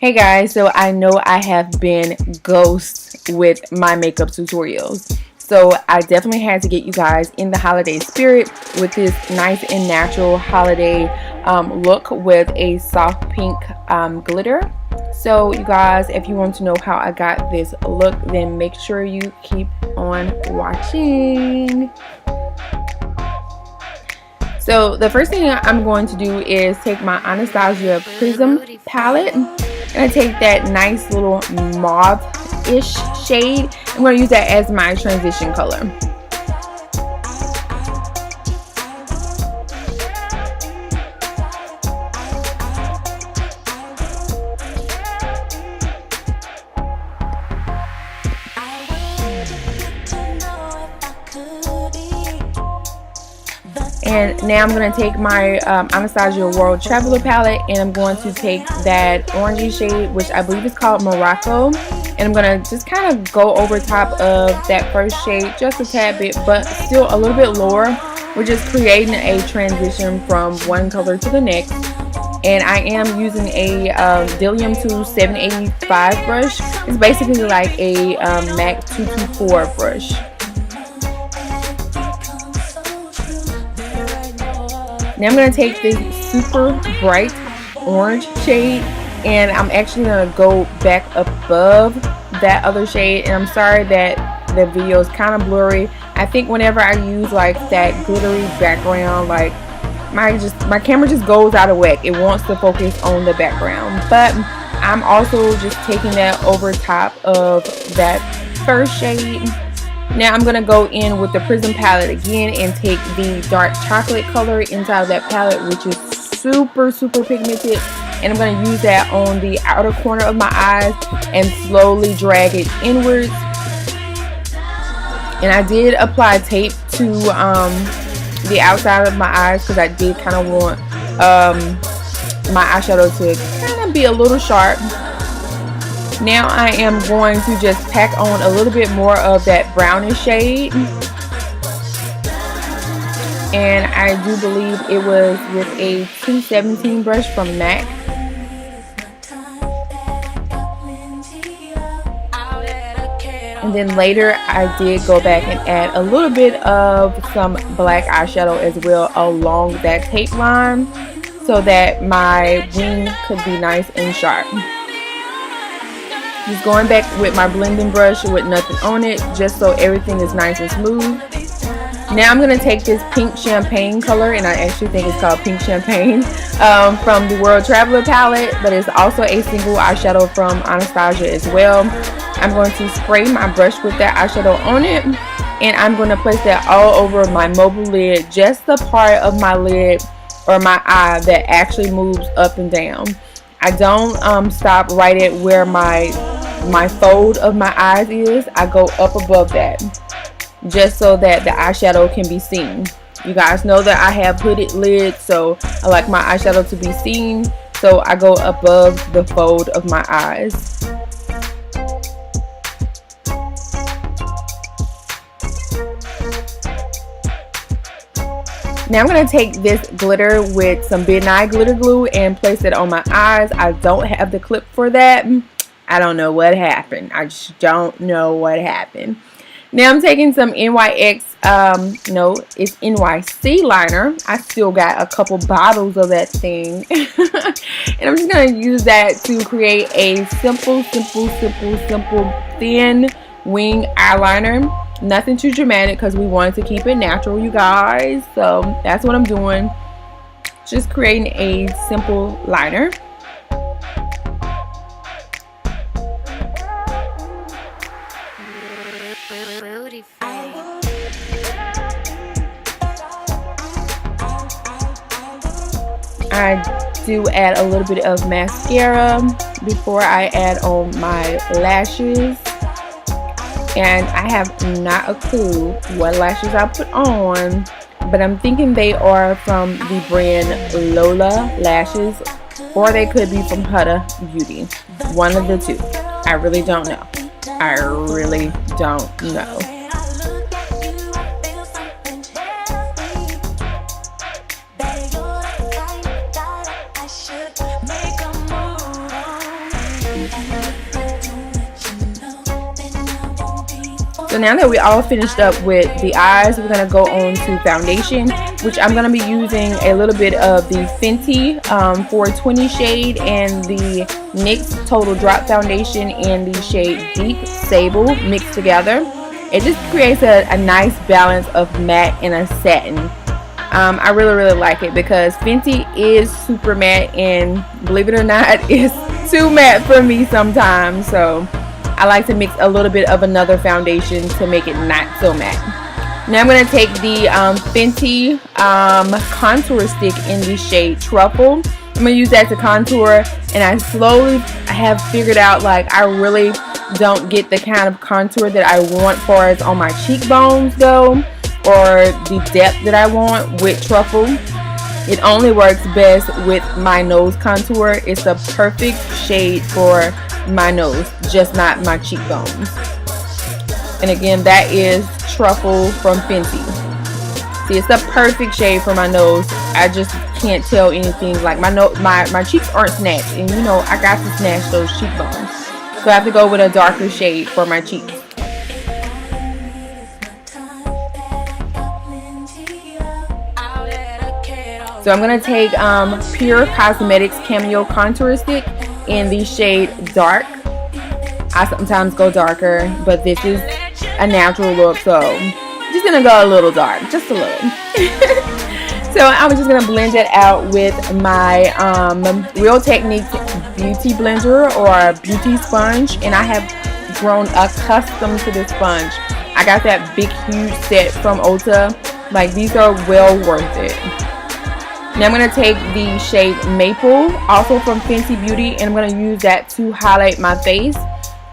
Hey guys, so I know I have been ghost with my makeup tutorials. So I definitely had to get you guys in the holiday spirit with this nice and natural holiday look with a soft pink glitter. So you guys, if you want to know how I got this look, then make sure you keep on watching. So the first thing I'm going to do is take my Anastasia PRiSm palette. I'm going to take that nice little mauve-ish shade. I'm going to use that as my transition color. And now I'm going to take my Anastasia World Traveler palette, and I'm going to take that orangey shade, which I believe is called Morocco, and I'm going to just kind of go over top of that first shade just a tad bit, but still a little bit lower. We're just creating a transition from one color to the next. And I am using a Dillium 2 785 brush. It's basically like a MAC 224 brush. Now I'm going to take this super bright orange shade, and I'm actually going to go back above that other shade. And I'm sorry that the video is kind of blurry. I think whenever I use like that glittery background, like my camera just goes out of whack. It wants to focus on the background. But I'm also just taking that over top of that first shade. Now I'm going to go in with the PRiSm palette again and take the dark chocolate color inside of that palette, which is super pigmented, and I'm going to use that on the outer corner of my eyes and slowly drag it inwards. And I did apply tape to the outside of my eyes because I did kind of want my eyeshadow to kind of be a little sharp. Now I am going to just pack on a little bit more of that brownish shade, and I do believe it was with a 217 brush from MAC. And then later I did go back and add a little bit of some black eyeshadow as well along that tape line so that my wing could be nice and sharp. Just going back with my blending brush with nothing on it, just so everything is nice and smooth. Now I'm going to take this pink champagne color, and I actually think it's called pink champagne, from the World Traveler palette, but it's also a single eyeshadow from Anastasia as well. I'm going to spray my brush with that eyeshadow on it, and I'm going to place that all over my mobile lid, just the part of my lid or my eye that actually moves up and down. I don't stop right at where my fold of my eyes is. I go up above that just so that the eyeshadow can be seen. You guys know that I have hooded lids, so I like my eyeshadow to be seen, so I go above the fold of my eyes. Now I'm going to take this glitter with some Nye Glitter Glue and place it on my eyes. I don't have the clip for that. I don't know what happened. I just don't know what happened. Now I'm taking some no, it's NYC liner. I still got a couple bottles of that thing. And I'm just going to use that to create a simple, thin wing eyeliner. Nothing too dramatic because we wanted to keep it natural, you guys. So that's what I'm doing. Just creating a simple liner. I do add a little bit of mascara before I add on my lashes. And I have not a clue what lashes I put on, but I'm thinking they are from the brand Lola Lashes, or they could be from Huda Beauty. One of the two. I really don't know. I really don't know. So now that we all finished up with the eyes, we're going to go on to foundation, which I'm going to be using a little bit of the Fenty 420 shade and the NYX Total Drop Foundation and the shade Deep Sable mixed together. It just creates a nice balance of matte and a satin. I really like it because Fenty is super matte, and believe it or not, it's too matte for me sometimes. So I like to mix a little bit of another foundation to make it not so matte. Now I'm going to take the Fenty contour stick in the shade Truffle. I'm going to use that to contour, and I slowly have figured out, like, I really don't get the kind of contour that I want far as on my cheekbones go, or the depth that I want with Truffle. It only works best with my nose contour. It's the perfect shade for my nose, just not my cheekbones. And again, that is Truffle from Fenty. See, it's the perfect shade for my nose. I just can't tell anything. Like, my cheeks aren't snatched, and you know I got to snatch those cheekbones, so I have to go with a darker shade for my cheeks. So I'm going to take Pure Cosmetics Cameo Contour Stick in the shade Dark. I sometimes go darker, but this is a natural look, so I'm just going to go a little dark, just a little. So I'm just going to blend it out with my Real Techniques Beauty Blender or Beauty Sponge, and I have grown accustomed to this sponge. I got that big huge set from Ulta. Like, these are well worth it. Now I'm going to take the shade Maple, also from Fenty Beauty, and I'm going to use that to highlight my face.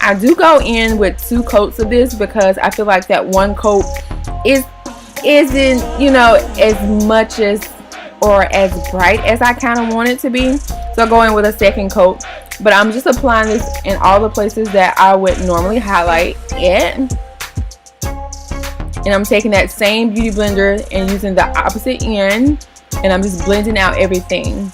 I do go in with 2 coats of this because I feel like that one coat isn't, you know, as much as or as bright as I kind of want it to be. So I go in with a second coat, but I'm just applying this in all the places that I would normally highlight it. And I'm taking that same beauty blender and using the opposite end, and I'm just blending out everything.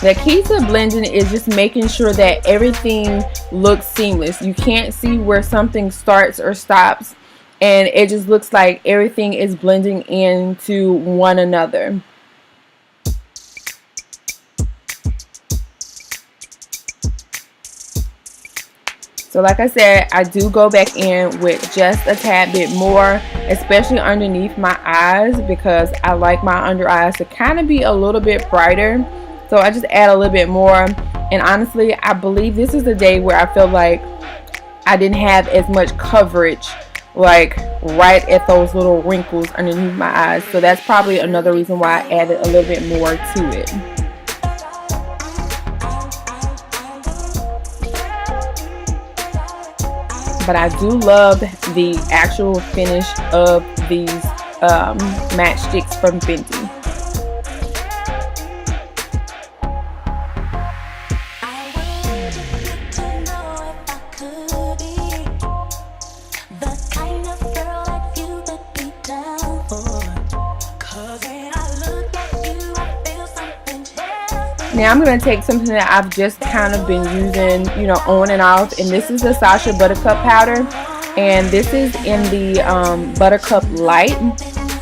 The key to blending is just making sure that everything looks seamless. You can't see where something starts or stops, and it just looks like everything is blending into one another. So like I said, I do go back in with just a tad bit more, especially underneath my eyes, because I like my under eyes to kind of be a little bit brighter. So I just add a little bit more. And honestly, I believe this is the day where I feel like I didn't have as much coverage, like right at those little wrinkles underneath my eyes. So that's probably another reason why I added a little bit more to it. But I do love the actual finish of these MatchStix from Fenty. Now I'm going to take something that I've just kind of been using, you know, on and off, and this is the Sacha Buttercup powder, and this is in the Buttercup Light.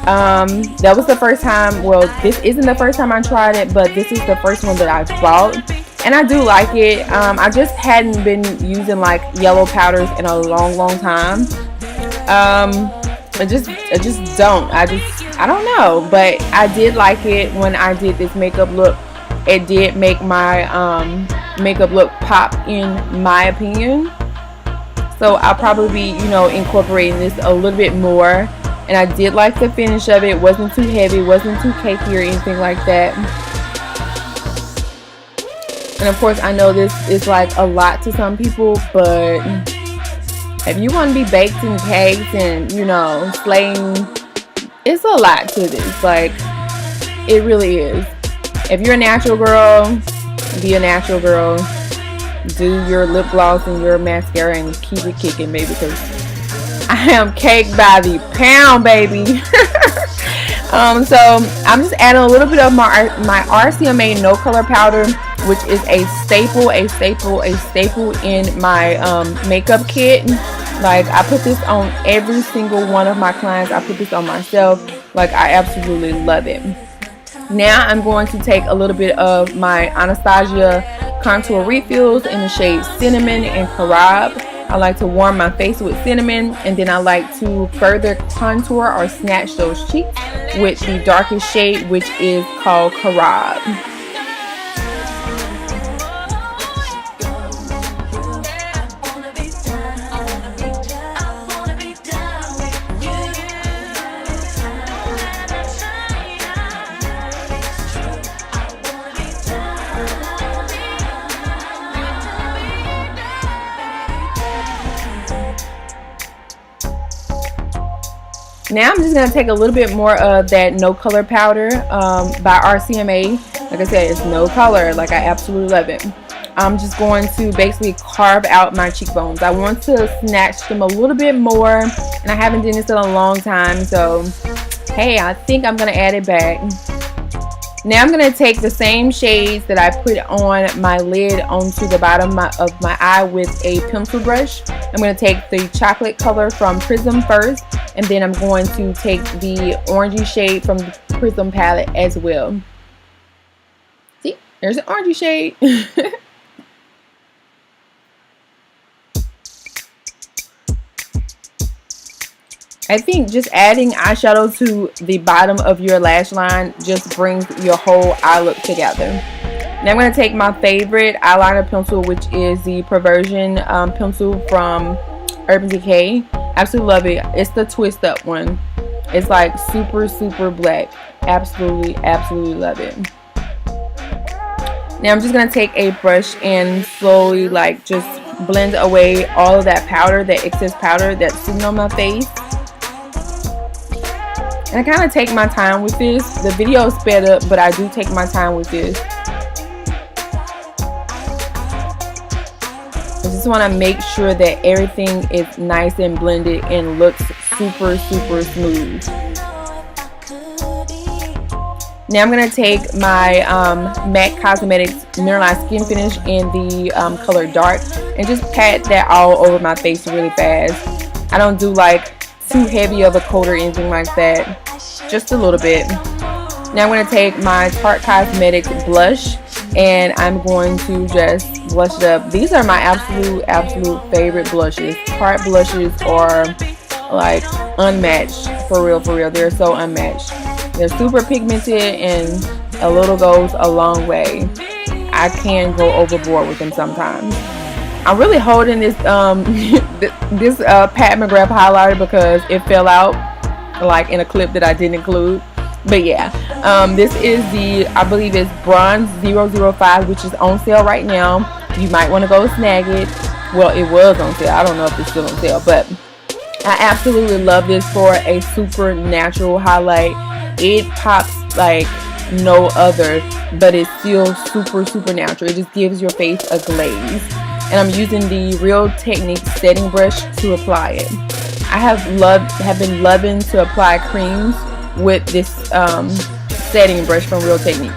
That was the first time, well, this isn't the first time I tried it, but this is the first one that I bought, and I do like it. I just hadn't been using like yellow powders in a long time. I just don't. I don't know, but I did like it when I did this makeup look. It did make my makeup look pop, in my opinion. So I'll probably be, you know, incorporating this a little bit more. And I did like the finish of it. It wasn't too heavy, wasn't too cakey or anything like that. And of course, I know this is like a lot to some people, but if you want to be baked in cakes and, you know, slaying, it's a lot to this. Like, it really is. If you're a natural girl, be a natural girl. Do your lip gloss and your mascara and keep it kicking, baby, because I am caked by the pound, baby. So I'm just adding a little bit of my RCMA No Color powder. which is a staple in my makeup kit. Like, I put this on every single one of my clients. I put this on myself. Like, I absolutely love it. Now I'm going to take a little bit of my Anastasia contour refills in the shade Cinnamon and Carob. I like to warm my face with cinnamon, and then I like to further contour or snatch those cheeks with the darkest shade, which is called Carob. Now I'm just going to take a little bit more of that No Color powder by RCMA. Like I said, it's no color. Like, I absolutely love it. I'm just going to basically carve out my cheekbones. I want to snatch them a little bit more, and I haven't done this in a long time, so hey, I think I'm going to add it back. Now I'm going to take the same shades that I put on my lid onto the bottom of my eye with a pencil brush. I'm going to take the chocolate color from PRiSm first, and then I'm going to take the orangey shade from the PRiSm palette as well. See, there's an orangey shade. I think just adding eyeshadow to the bottom of your lash line just brings your whole eye look together. Now I'm going to take my favorite eyeliner pencil, which is the Perversion pencil from Urban Decay. Absolutely love it. It's the twist up one. It's like super black. Absolutely love it. Now I'm just going to take a brush and slowly like just blend away all of that powder, that excess powder that's sitting on my face. And I kind of take my time with this. The video is sped up, but I do take my time with this. I just want to make sure that everything is nice and blended and looks super smooth. Now I'm going to take my MAC Cosmetics Mineralized Skin Finish in the color Dark and just pat that all over my face really fast. I don't do like too heavy of a coat or anything like that, just a little bit. Now I'm going to take my Tarte Cosmetics blush and I'm going to just blush it up. These are my absolute favorite blushes. Tarte blushes are like unmatched, for real. They're so unmatched. They're super pigmented and a little goes a long way. I can go overboard with them sometimes. I'm really holding this this Pat McGrath highlighter because it fell out like in a clip that I didn't include. But yeah, this is the, I believe it's Bronze 005, which is on sale right now. You might want to go snag it. Well, it was on sale. I don't know if it's still on sale, but I absolutely love this for a super natural highlight. It pops like no other, but it's still super natural. It just gives your face a glaze. And I'm using the Real Technique setting brush to apply it. I have been loving to apply creams with this setting brush from Real Technique.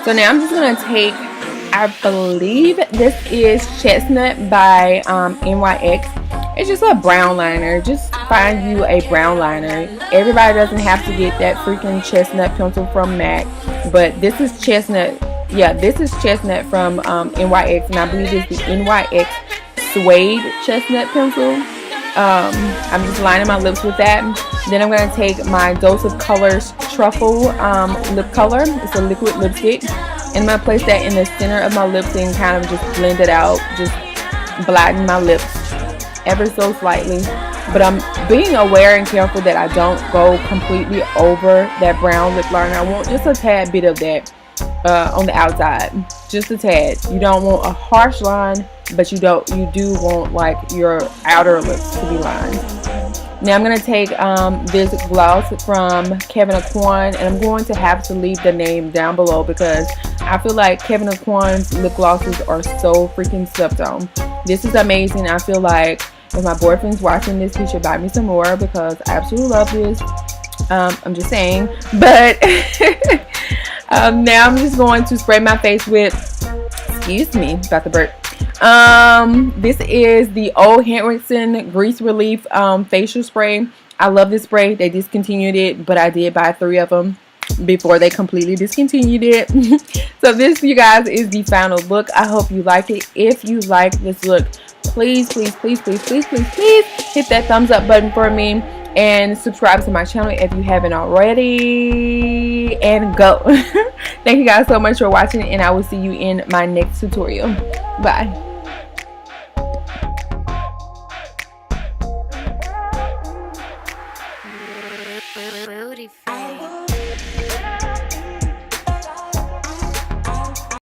So now I'm just going to take, I believe this is Chestnut by NYX. It's just a brown liner. Just find you a brown liner. Everybody doesn't have to get that freaking Chestnut pencil from MAC, but this is Chestnut. Yeah, this is Chestnut from NYX, and I believe it's the NYX Suede Chestnut pencil. I'm just lining my lips with that. Then I'm going to take my Dose of Colors Truffle lip color. It's a liquid lipstick. And I'm going to place that in the center of my lips and kind of just blend it out. Just blacken my lips ever so slightly. But I'm being aware and careful that I don't go completely over that brown lip liner. I want just a tad bit of that on the outside. Just a tad. You don't want a harsh line, but you do want like your outer lips to be lined. Now I'm going to take this gloss from Kevyn Aucoin, and I'm going to have to leave the name down below because I feel like Kevyn Aucoin's lip glosses are so freaking slept on. This is amazing. I feel like if my boyfriend's watching this, he should buy me some more because I absolutely love this. I'm just saying. But now I'm just going to spray my face with, excuse me, about to burp. This is the Ole Henriksen Grease Relief facial spray. I love this spray. They discontinued it, but I did buy 3 of them before they completely discontinued it. So this, you guys, is the final look. I hope you like it. If you like this look, please hit that thumbs up button for me and subscribe to my channel if you haven't already, and go. Thank you guys so much for watching, and I will see you in my next tutorial. Bye.